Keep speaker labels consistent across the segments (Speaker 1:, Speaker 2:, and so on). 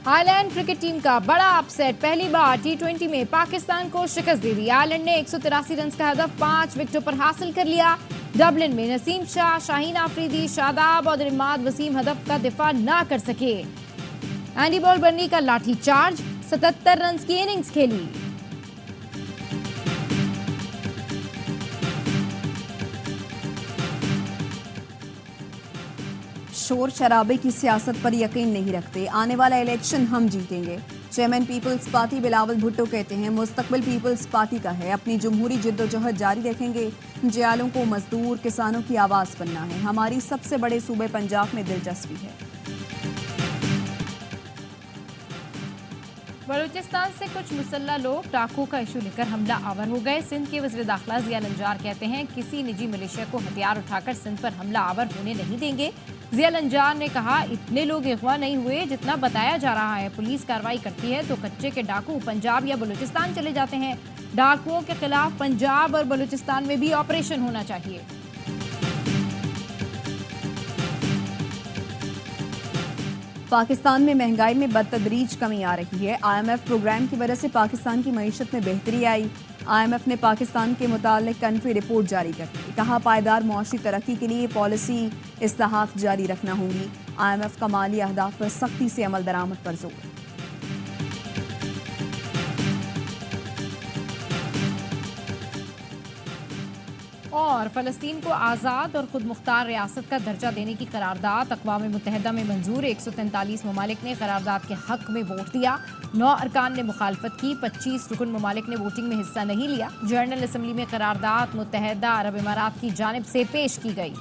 Speaker 1: Ireland cricket team का बड़ा upset, पहली बार T20 में पाकिस्तान को शिकस्त दे दी। आयरलैंड ने 183 रन का हदफ 5 विकेटों पर हासिल कर लिया। डबलिन में नसीम शाह, शाहीन आफरीदी, शादाब और इमाद वसीम हदफ का दिफा ना कर सके। एंडी बॉल बर्नी का लाठी चार्ज, 77 रन की इनिंग्स खेली।
Speaker 2: शोर शराबे की सियासत पर यकीन नहीं रखते, आने वाला इलेक्शन हम जीतेंगे। Chairman people's party Bilawal Bhutto कहते हैं मुस्तकबिल पीपल्स पार्टी का है, अपनी जमहूरी जिद्दोजहद जारी रखेंगे। जयालों को मजदूर किसानों की आवाज बनना है, हमारी सबसे बड़े सूबे पंजाब में दिलचस्पी है।
Speaker 1: बलूचिस्तान से कुछ मुसल्ला लोग डाकू का इशू लेकर हमला आवर हो गए। सिंध के वज़ीर दाखिला जिया लंजार कहते हैं किसी निजी मिलिशिया को हथियार उठाकर सिंध पर हमला आवर होने नहीं देंगे। जिया लंजार ने कहा इतने लोग अगवा नहीं हुए जितना बताया जा रहा है। पुलिस कार्रवाई करती है तो कच्चे के डाकू पंजाब या बलूचिस्तान चले जाते हैं। डाकुओं के खिलाफ पंजाब और बलूचिस्तान में भी ऑपरेशन होना चाहिए।
Speaker 2: पाकिस्तान में महंगाई में बदतदरीज कमी आ रही है। IMF प्रोग्राम की वजह से पाकिस्तान की मईशत में बेहतरी आई। IMF ने पाकिस्तान के मुतालिक कंट्री रिपोर्ट जारी कर दी, कहा पायदार मुआशी तरक्की के लिए पॉलिसी इस्लाहात जारी रखना होंगी। IMF का माली अहदाफ पर सख्ती से अमल दरामद पर जोर।
Speaker 1: और फ़लस्तीन को आज़ाद और खुद मुख्तार रियासत का दर्जा देने की करारदाद अक़वाम मुत्तहिदा में मंजूर। 143 ममालिक ने करारदाद के हक में वोट दिया। 9 अरकान ने मुखालफत की। 25 रुकन ममालिक ने वोटिंग में हिस्सा नहीं लिया। जनरल असम्बली में करारदाद मुत्तहिदा अरब इमारात की जानिब से पेश की गई।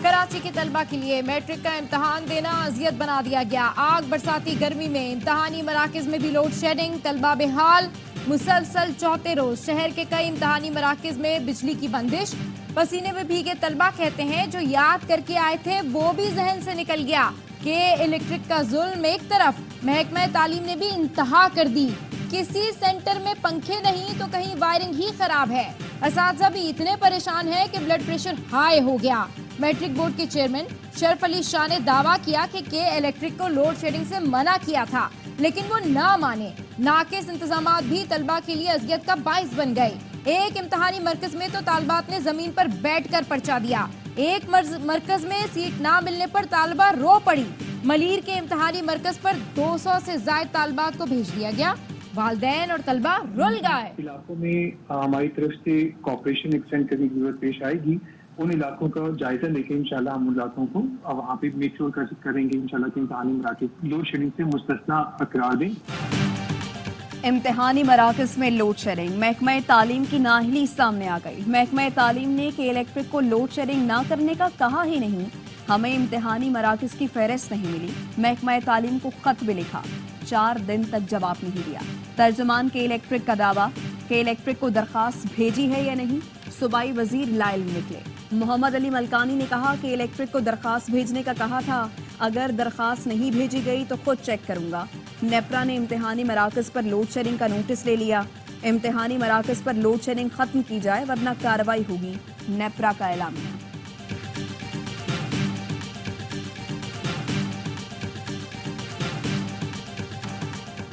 Speaker 1: कराची के तलबा के लिए मैट्रिक का इम्तहान देना अजियत बना दिया गया। आग बरसाती गर्मी में इम्तहानी मराकज में भी लोड शेडिंग, तलबा बेहाल। मुसलसल चौथे रोज शहर के कई इम्तहानी मराकज में बिजली की बंदिश। पसीने में भीगे तलबा कहते हैं जो याद करके आए थे वो भी जहन से निकल गया कि इलेक्ट्रिक का जुल्म एक तरफ, महकमा तालीम ने भी इंतहा कर दी। किसी सेंटर में पंखे नहीं तो कहीं वायरिंग ही खराब है। असातिज़ा भी इतने परेशान हैं कि ब्लड प्रेशर हाई हो गया। मैट्रिक बोर्ड के चेयरमैन शरफ अली शाह ने दावा किया कि इलेक्ट्रिक को लोड शेडिंग से मना किया था, लेकिन वो ना माने। नाकिस इंतजामात भी तलबा के लिए अज़ियत का बाइस बन गए। एक इम्तहानी मरकज में तो तालबात ने जमीन पर बैठकर पर्चा दिया। एक मरकज में सीट ना मिलने पर तालबा रो पड़ी। मलीर के इम्तहानी मरकज पर 200 से ज्यादा तालबात को भेज दिया गया। वालिदैन और तलबा रुल गए।
Speaker 3: इलाकों में हमारी तरफ से कॉपरेशन एक्सटेंड करने की जरूरत पेश आएगी। उन इलाकों का जायजा लेके इंशाल्लाह हम उन इलाकों को वहाँ पे मेक श्योर करेंगे इंशाल्लाह कि इम्तहानी मराकज़ लोड शेडिंग से मुस्तस्ना करार दें।
Speaker 2: इम्तिहानी मराकज़ में लोड शेडिंग, महकमा तालीम की नाअहली सामने आ गई। महकमा तालीम ने कि इलेक्ट्रिक को लोड शेडिंग ना करने का कहा ही नहीं। हमें इम्तिहानी मराकज़ की फहरिस्त नहीं मिली। महकमा तालीम को खत भी लिखा, 4 दिन तक जवाब नहीं दिया। तर्जुमान के इलेक्ट्रिक का दावा कि इलेक्ट्रिक को दरखास्त भेजी है या नहीं, सूबाई वजीर लाइल निकले। मोहम्मद अली मलकानी ने कहा कि इलेक्ट्रिक को दरखास्त भेजने का कहा था, अगर दरखास्त नहीं भेजी गई तो खुद चेक करूंगा। नेपरा ने इम्तिहानी मराकज़ पर लोड शेडिंग का नोटिस ले लिया। इम्तिहानी मराकज़ पर लोड शेडिंग खत्म की जाए वरना कार्रवाई होगी, नेपरा का ऐलानिया।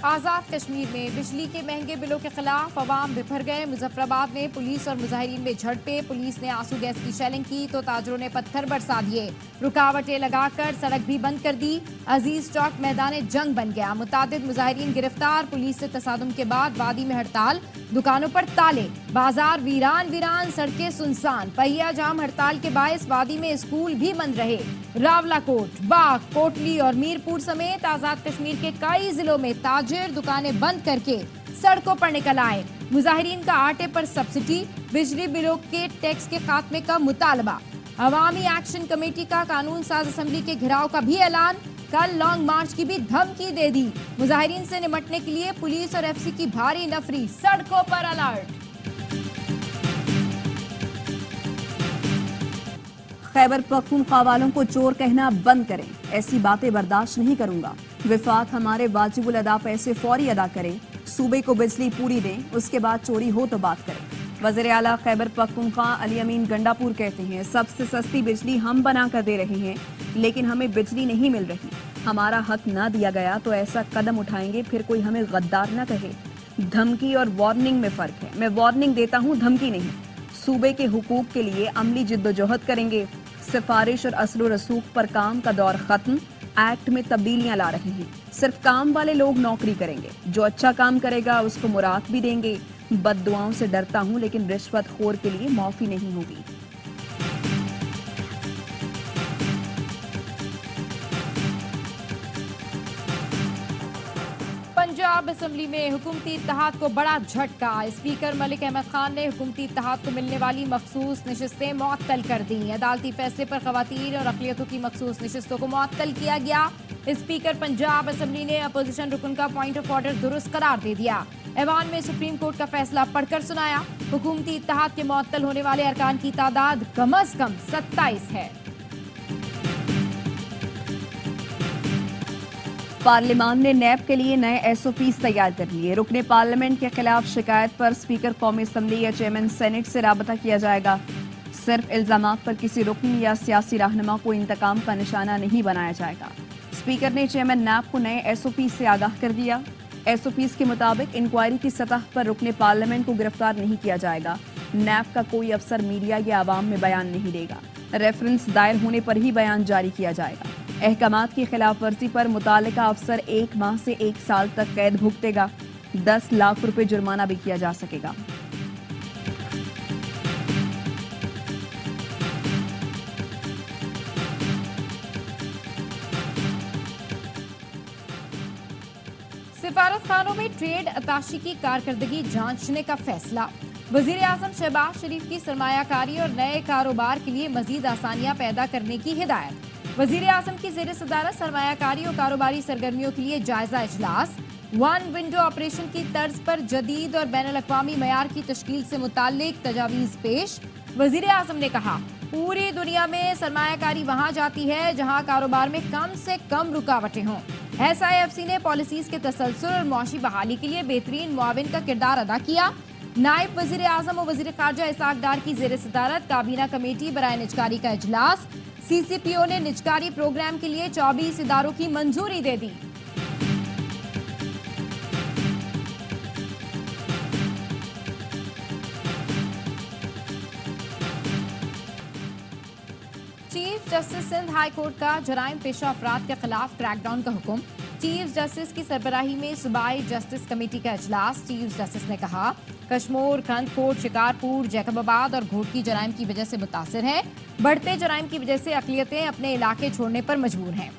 Speaker 1: आज़ाद कश्मीर में बिजली के महंगे बिलों के खिलाफ अवाम बिफर गए। मुजफ्फराबाद में पुलिस और मुजाहिरीन में झड़पें। पुलिस ने आंसू गैस की शेलिंग की तो ताजरों ने पत्थर बरसा दिए। रुकावटें लगाकर सड़क भी बंद कर दी। अजीज चौक मैदान जंग बन गया। मुतादिद मुजाहिरीन गिरफ्तार। पुलिस से तसादुम के बाद वादी में हड़ताल, दुकानों पर ताले, बाजार वीरान वीरान, सड़कें सुनसान। पहिया जाम हड़ताल के बायस वादी में स्कूल भी बंद रहे। रावलाकोट, बाग, कोटली और मीरपुर समेत आजाद कश्मीर के कई जिलों में ताजिर दुकानें बंद करके सड़कों पर निकल आए। मुजाहिरीन का आटे पर सब्सिडी, बिजली बिलों के टैक्स के खात्मे का मुतालबा। अवामी एक्शन कमेटी का कानून साज असेंबली के घिराव का भी ऐलान। कल लॉन्ग मार्च की भी धमकी दे दी। मुजाहिरीन से निपटने के लिए पुलिस और एफसी की भारी नफरी, सड़कों पर अलर्ट।
Speaker 2: खैबर पख्तूनख्वा वालों को चोर कहना बंद करें, ऐसी बातें बर्दाश्त नहीं करूंगा। विफाक हमारे वाजिबुल अदा पैसे फौरी अदा करें, सूबे को बिजली पूरी दें, उसके बाद चोरी हो तो बात करें। वज़ीर आला खैबर पख्तूनख्वा अली अमीन गंडापुर कहते हैं सबसे सस्ती बिजली हम बना कर दे रहे हैं, लेकिन हमें बिजली नहीं मिल रही, हमारा हक ना दिया गया तो ऐसा कदम उठाएंगे, फिर कोई हमें गद्दार ना कहे। धमकी और वार्निंग में फर्क है, मैं वार्निंग देता हूँ, धमकी नहीं। सूबे के हुकूक के लिए अमली जिद्दोजहद करेंगे। सिफारिश और असलो रसूख पर काम का दौर खत्म, एक्ट में तब्दीलियां ला रहे हैं। सिर्फ काम वाले लोग नौकरी करेंगे, जो अच्छा काम करेगा उसको मुराद भी देंगे। बद्दुआओं से डरता हूं, लेकिन रिश्वतखोर के लिए माफी नहीं होगी।
Speaker 1: पंजाब असेंबली में हुकूमती इत्तेहाद को बड़ा झटका। स्पीकर मलिक अहमद खान ने हुकूमती इत्तेहाद को मिलने वाली मखसूस नशिस्तें मुअत्तल कर दी। अदालती फैसले पर खवातीन और अक़लियतों की मखसूस नशिस्तों को मुअत्तल किया गया। स्पीकर पंजाब असेंबली ने अपोजिशन रुकन का पॉइंट ऑफ ऑर्डर दुरुस्त करार दे दिया। ऐवान में सुप्रीम कोर्ट का फैसला पढ़कर सुनाया। हुकूमती इत्तेहाद के मुअत्तल होने वाले अरकान की तादाद कम अज कम 27 है।
Speaker 2: पार्लियामान ने नैब के लिए नए एसओपीज तैयार कर लिए। रुकने पार्लियामेंट के खिलाफ शिकायत पर स्पीकर कौमी असम्बली या चेयरमैन सेनेट से राबता किया जाएगा। सिर्फ इल्जामात पर किसी रुकन या सियासी रहनुमा को इंतकाम का निशाना नहीं बनाया जाएगा। स्पीकर ने चेयरमैन नैब को नए एसओपीज से आगाह कर दिया। एसओपीज के मुताबिक इंक्वायरी की सतह पर रुकने पार्लियामेंट को गिरफ्तार नहीं किया जाएगा। नैब का कोई अफसर मीडिया या आवाम में बयान नहीं देगा। रेफरेंस दायर होने पर ही बयान जारी किया जाएगा। अहकामात की खिलाफ वर्जी पर मुतालिका अफसर 1 माह से 1 साल तक कैद भुगतेगा। 10 लाख रुपए जुर्माना भी किया जा सकेगा।
Speaker 1: सिफारत खानों में ट्रेड अताशी की कारकर्दगी जांचने का फैसला। वजीर आजम शहबाज शरीफ की सरमायाकारी और नए कारोबार के लिए मजीद आसानियां पैदा करने की हिदायत। वजीर आजम की जेर सदारत सरमायाकारी और कारोबारी सरगर्मियों के लिए जायजा इजलास। वन विंडो ऑपरेशन की तर्ज पर जदीद और बैनुल-अक़वामी मयार की तश्कील से मुताल्लिक तजावीज़ पेश। वजीर आजम ने कहा, पूरी दुनिया में सरमायाकारी वहां जाती है जहां कारोबार में कम से कम रुकावटें हों। SIFC ने पॉलिसीज के तसलसल और मुआशी बहाली के लिए बेहतरीन मुआविन का किरदार अदा किया। नायब वजीर आजम और वजीर खारजा इसाक डार की जेर सदारत काबीना कमेटी बराए निजकारी का इजलास। CCPO ने निजकारी प्रोग्राम के लिए 24 इदारों की मंजूरी दे दी। Chief justice Sindh high court का जराइम पेशा अफराद के खिलाफ क्रैकडाउन का हुक्म। चीफ जस्टिस की सरबराही में सूबाई जस्टिस कमेटी का इजलास। चीफ जस्टिस ने कहा, कश्मीर, खंडकोट, शिकारपुर, जैकबाबाद और घोटकी जराइम की वजह से मुतासिर है। बढ़ते जराइम की वजह से अक़लियतें अपने इलाके छोड़ने पर मजबूर हैं।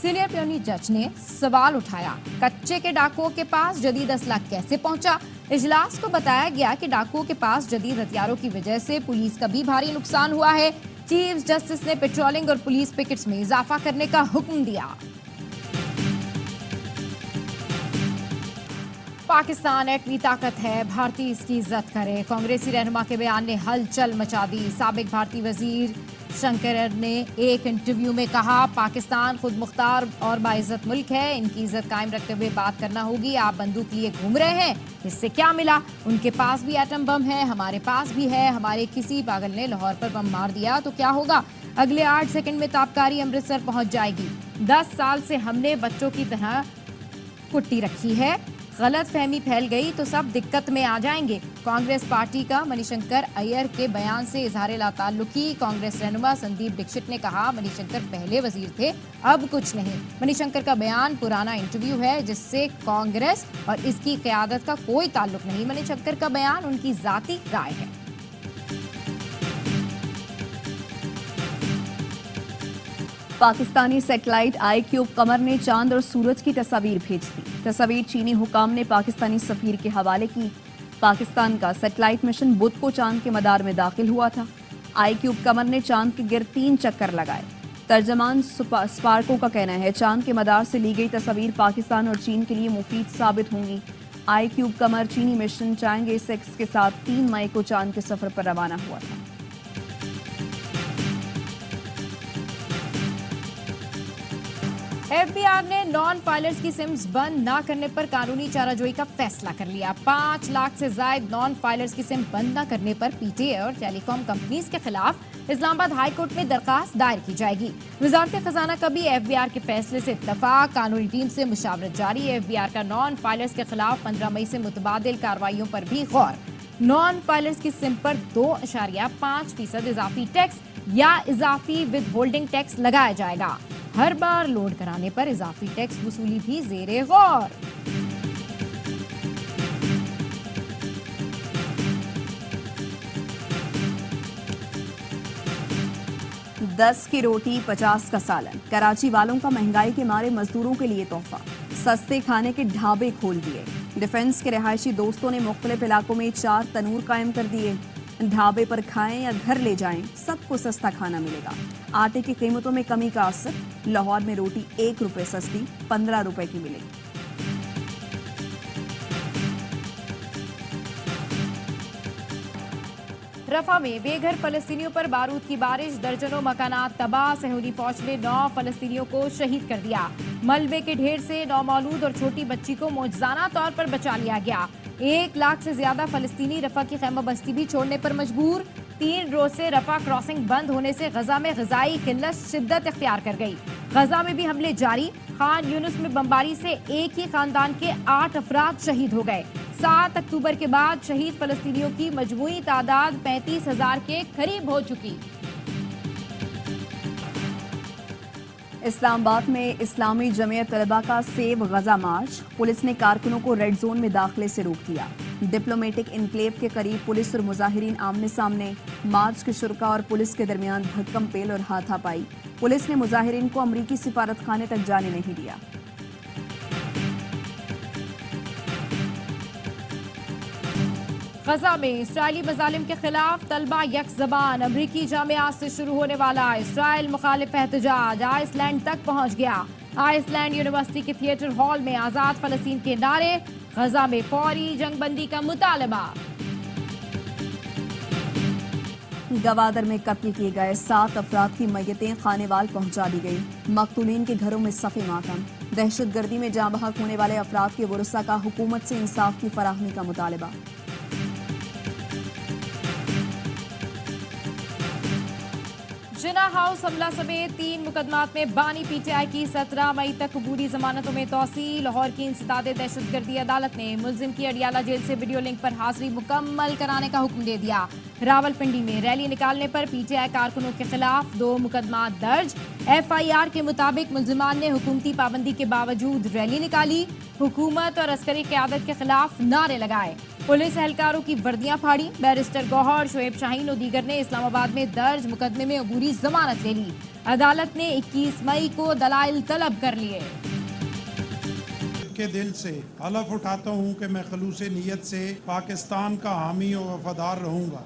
Speaker 1: सीनियर प्योनी जज ने सवाल उठाया, कच्चे के डाकुओं के पास जदीद असला कैसे पहुंचा। इजलास को बताया गया कि डाकुओं के पास जदीद हथियारों की वजह से पुलिस का भी भारी नुकसान हुआ है। चीफ जस्टिस ने पेट्रोलिंग और पुलिस पिकेट्स में इजाफा करने का हुक्म दिया। पाकिस्तान एटमी ताकत है, भारतीय इसकी इज्जत करे। कांग्रेसी रहनुमा के बयान ने हलचल मचा दी। साबिक भारतीय वजीर शंकर ने एक इंटरव्यू में कहा, पाकिस्तान खुद मुख्तार और बाइज्जत मुल्क है, इनकी इज्जत कायम रखते हुए बात करना होगी। आप बंदूक लिए घूम रहे हैं, इससे क्या मिला? उनके पास भी एटम बम है, हमारे पास भी है। हमारे किसी पागल ने लाहौर पर बम मार दिया तो क्या होगा? अगले 8 सेकंड में ताबकारी अमृतसर पहुंच जाएगी। 10 साल से हमने बच्चों की तरह कुट्टी रखी है, गलत फहमी फैल गई तो सब दिक्कत में आ जाएंगे। कांग्रेस पार्टी का मणिशंकर अय्यर के बयान से इजहार लाताल्लुकी। कांग्रेस रहनुमा संदीप दीक्षित ने कहा, मणिशंकर पहले वजीर थे, अब कुछ नहीं। मणिशंकर का बयान पुराना इंटरव्यू है जिससे कांग्रेस और इसकी क़यादत का कोई ताल्लुक नहीं। मणिशंकर का बयान उनकी जाती राय है।
Speaker 2: पाकिस्तानी सैटेलाइट IQ कमर ने चांद और सूरज की तस्वीर भेज दी। तस्वीर चीनी हुकाम ने पाकिस्तानी सफीर के हवाले की। पाकिस्तान का सैटेलाइट मिशन बुध को चांद के मदार में दाखिल हुआ था। IQ कमर ने चांद के गिर्द 3 चक्कर लगाए। तर्जमान स्पार्को का कहना है, चांद के मदार से ली गई तस्वीर पाकिस्तान और चीन के लिए मुफीद साबित होंगी। IQ कमर चीनी मिशन चांगे 6 के साथ 3 मई को चांद के सफर पर रवाना हुआ था।
Speaker 1: FBI ने नॉन फाइलर्स की सिम्स बंद न करने पर कानूनी चाराजोई का फैसला कर लिया। 5 लाख से ज्यादा नॉन फाइलर्स की सिम बंद न करने पर PTA और टेलीकॉम कंपनीज के खिलाफ इस्लामाबाद हाई कोर्ट में दरखास्त दायर की जाएगी। वजारत खजाना का भी FBR के फैसले से इत्तफाक, कानूनी टीम से मुशावरत जारी। FBR का नॉन फाइलर्स के खिलाफ 15 मई से मुतबादिल कार्रवाइयों पर भी गौर। नॉन फाइलर्स की सिम पर 2.5% इजाफी टैक्स या इजाफी विद होल्डिंग टैक्स लगाया जाएगा। हर बार लोड कराने पर इजाफी टैक्स वसूली भी जेरे गौर।
Speaker 2: 10 की रोटी 50 का सालन। कराची वालों का महंगाई के मारे मजदूरों के लिए तोहफा। सस्ते खाने के ढाबे खोल दिए। डिफेंस के रिहायशी दोस्तों ने मुख्तलिफ इलाकों में 4 तनूर कायम कर दिए। ढाबे पर खाएं या घर ले जाएं, सबको सस्ता खाना मिलेगा। आटे की कीमतों में कमी का असर। लाहौर में रोटी 1 रुपए सस्ती 15 रुपए की मिलेगी।
Speaker 1: रफा में बेघर फलस्तीनियों पर बारूद की बारिश, दर्जनों मकानात तबाह। सहूनी फौज ने 9 फलस्तीनियों को शहीद कर दिया। मलबे के ढेर से नौमौलूद और छोटी बच्ची को मौजजाना तौर पर बचा लिया गया। 1 लाख से ज्यादा फलस्तीनी रफा की खैमा बस्ती भी छोड़ने पर मजबूर। 3 रोज से रफा क्रॉसिंग बंद होने से गजा में गजाई किल्लत शिद्दत इख्तियार कर गई। गजा में भी हमले जारी। खान यूनुस में बमबारी से एक ही खानदान के 8 अफराद शहीद हो गए। 7 अक्टूबर के बाद शहीद फलस्तीनियों की मजमूई तादाद 35,000 के करीब हो चुकी।
Speaker 2: इस्लामाबाद में इस्लामी जमीयत तलबा का सेव गजा मार्च। पुलिस ने कारकुनों को रेड जोन में दाखिले से रोक दिया। डिप्लोमेटिक इनक्लेव के करीब पुलिस और मुजाहिरीन आमने सामने। मार्च के शुरका और पुलिस के दरमियान धक्कम पेल और हाथापाई। पुलिस ने मुजाहिरीन को अमरीकी सिफारत खाने तक जाने नहीं दिया।
Speaker 1: गजा में इसराइली मजालिम के खिलाफ तलबा यक ज़बान। अमरीकी जामियात से शुरू होने वाला इसराइल मुखालिफ एहतजाज आइसलैंड तक पहुंच गया। आइसलैंड यूनिवर्सिटी के थिएटर हॉल में आजाद फलस्तीन के नारे। गजा में फौरी जंगबंदी का मुतालबा।
Speaker 2: गवादर में कत्ल किए गए 7 अफराद की मैयतें खानेवाल पहुंचा दी गई। मकतूलीन के घरों में सफ़े मातम। दहशतगर्दी में जाँ बहक होने वाले अफराद के वरसा का हुकूमत से इंसाफ की फराहमी का मुतालबा।
Speaker 1: जिना हाउस हमला समेत 3 मुकदमात में बानी PTI की 17 मई तक कबूली जमानतों में तोसी। लाहौर की इंसदादे दहशतगर्दी अदालत ने मुलजिम की अडियाला जेल से वीडियो लिंक पर हाजिरी मुकम्मल कराने का हुक्म दे दिया। रावलपिंडी में रैली निकालने पर PTI कारकुनों के खिलाफ 2 मुकदमात दर्ज। FIR के मुताबिक मुलजिमान ने हुकूमती पाबंदी के बावजूद रैली निकाली। हुकूमत और अस्करी क़यादत के खिलाफ नारे लगाए। पुलिस एहलकारों की वर्दियां फाड़ी। बैरिस्टर गौहर, शोएब शाहीन और दीगर ने इस्लामाबाद में दर्ज मुकदमे में अबूरी जमानत ले ली। अदालत ने 21 मई को दलाइल तलब कर लिए।
Speaker 4: के दिल से हलफ उठाता हूं कि मैं खलूस नीयत से पाकिस्तान का हामी और वफादार रहूंगा।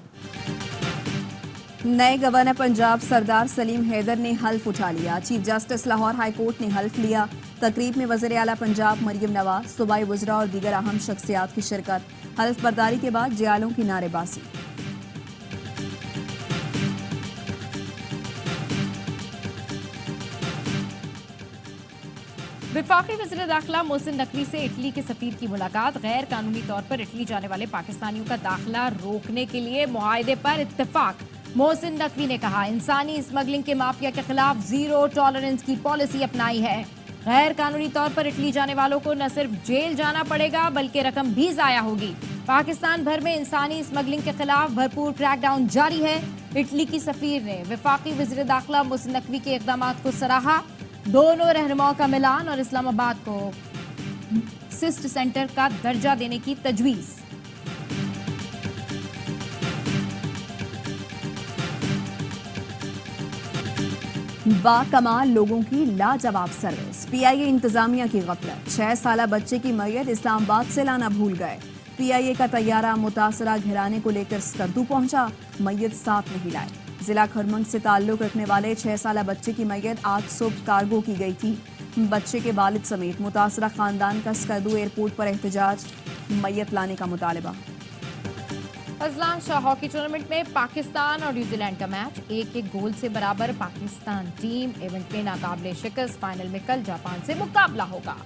Speaker 2: नए गवर्नर पंजाब सरदार सलीम हैदर ने हल्फ उठा लिया। Chief justice Lahore high court ने हल्फ लिया। तकरीब में वज़ीर आला पंजाब मरियम नवाज, सूबाई वज़रा और दीगर अहम शख्सियात की शिरकत। हल्फ बर्दारी के बाद जियालों की नारेबाजी।
Speaker 1: वफाकी वज़ीर दाखिला मोहसिन नकवी से इटली के सफीर की मुलाकात। गैर कानूनी तौर पर इटली जाने वाले पाकिस्तानियों का दाखिला रोकने के लिए मुआहदे पर इत्तेफाक। मोहसिन नकवी ने कहा, इंसानी स्मगलिंग के माफिया के खिलाफ 0 टॉलरेंस की पॉलिसी अपनाई है। गैर कानूनी तौर पर इटली जाने वालों को न सिर्फ जेल जाना पड़ेगा बल्कि रकम भी जाया होगी। पाकिस्तान भर में इंसानी स्मगलिंग के खिलाफ भरपूर क्रैकडाउन जारी है। इटली की सफीर ने वफाकी वज़ीर दाखिला मोहसिन नकवी के इक़दामात को सराहा। दोनों रहनुमाओं का मिलान और इस्लामाबाद को सिस्ट सेंटर का दर्जा देने की तजवीज़।
Speaker 2: बाकमाल लोगों की लाजवाब सर्विस। PIA इंतजामिया की गफलत। 6 साला बच्चे की मैयत इस्लामाबाद से लाना भूल गए। PIA का तैयारा मुतासरा घराने को लेकर स्कर्दू पहुंचा। मैयत साथ नहीं लाए। जिला खरमंग से ताल्लुक रखने वाले 6 साला बच्चे की मैयत आज सुबह कार्गो की गई थी। बच्चे के वालिद समेत मुतासरा खानदान का स्कर्दू एयरपोर्ट पर एहतजाज। मैयत लाने का मुतालबा।
Speaker 1: अजलान शाह हॉकी टूर्नामेंट में पाकिस्तान और न्यूजीलैंड का मैच 1-1 गोल से बराबर। पाकिस्तान टीम इवेंट में नाकाबिले शिकस्त। फाइनल में कल जापान से मुकाबला होगा।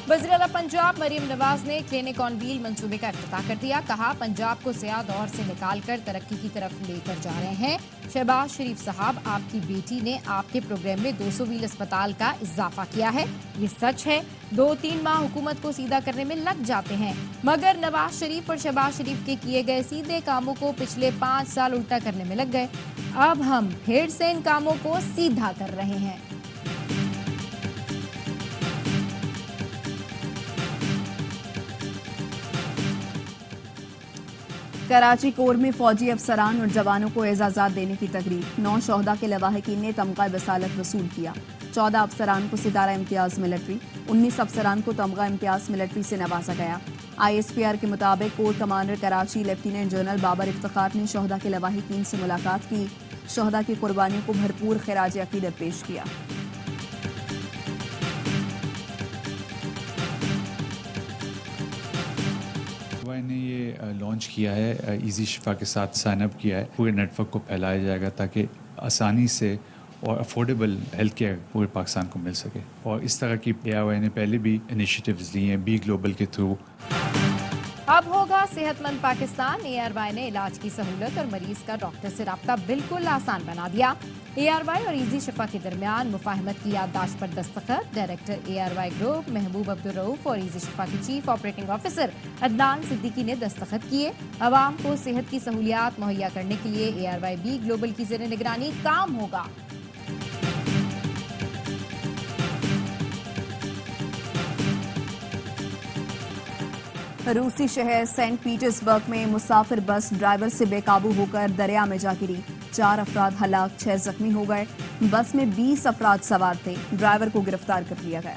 Speaker 1: वज़ीर आला पंजाब मरियम नवाज ने क्लिनिक ऑन व्हील मंसूबे का इफ्तिताह कर दिया। कहा, पंजाब को सियाह दौर से निकालकर तरक्की की तरफ लेकर जा रहे हैं। शहबाज शरीफ साहब, आपकी बेटी ने आपके प्रोग्राम में 200 व्हील अस्पताल का इजाफा किया है। ये सच है। 2-3 माह हुकूमत को सीधा करने में लग जाते हैं, मगर नवाज शरीफ और शहबाज शरीफ के किए गए सीधे कामों को पिछले 5 साल उल्टा करने में लग गए। अब हम फिर से इन कामों को सीधा कर रहे हैं।
Speaker 2: कराची कोर में फौजी अफसरान और जवानों को एजाजात देने की तकरीब। 9 शोहदा के लवाहिकीन ने तमगा बसालत वसूल किया। 14 अफसरान को सितारा इम्तियाज मिलिट्री, 19 अफसरान को तमगा इम्तियाज मिलिट्री से नवाजा गया। ISPR के मुताबिक core commander Karachi lieutenant general Babar Iftikhar ने शोहदा के लवाहिकीन से मुलाकात की। शोहदा की कुर्बानियों को भरपूर खिराज अकीदत पेश किया।
Speaker 5: ने ये लॉन्च किया है, इजी शिफा के साथ साइन अप किया है। पूरे नेटवर्क को फैलाया जाएगा ताकि आसानी से और अफोर्डेबल हेल्थ केयर पूरे पाकिस्तान को मिल सके। और इस तरह की ARY ने पहले भी इनिशिएटिव्स लिए हैं, बी ग्लोबल के थ्रू।
Speaker 1: अब होगा सेहतमंद पाकिस्तान। ARY ने इलाज की सहूलत और मरीज का डॉक्टर से रब्ता बिल्कुल आसान बना दिया। ARY और इजी शिफा के दरमियान मुफाहमत की याददाश्त पर दस्तखत। डायरेक्टर ARY ग्रुप महबूब अब्दुल रऊफ और इजी शिफा के chief operating officer Adnan Siddiqui ने दस्तखत किए। अवाम को सेहत की सहूलियात मुहैया करने के लिए ARY बी ग्लोबल की ज़ेर निगरानी काम होगा।
Speaker 2: रूसी शहर सेंट पीटर्सबर्ग में मुसाफिर बस ड्राइवर से बेकाबू होकर दरिया में जा गिरी। 4 अफराद हलाक, 6 जख्मी हो गए। बस में 20 अफराद सवार थे। ड्राइवर को गिरफ्तार कर लिया गया।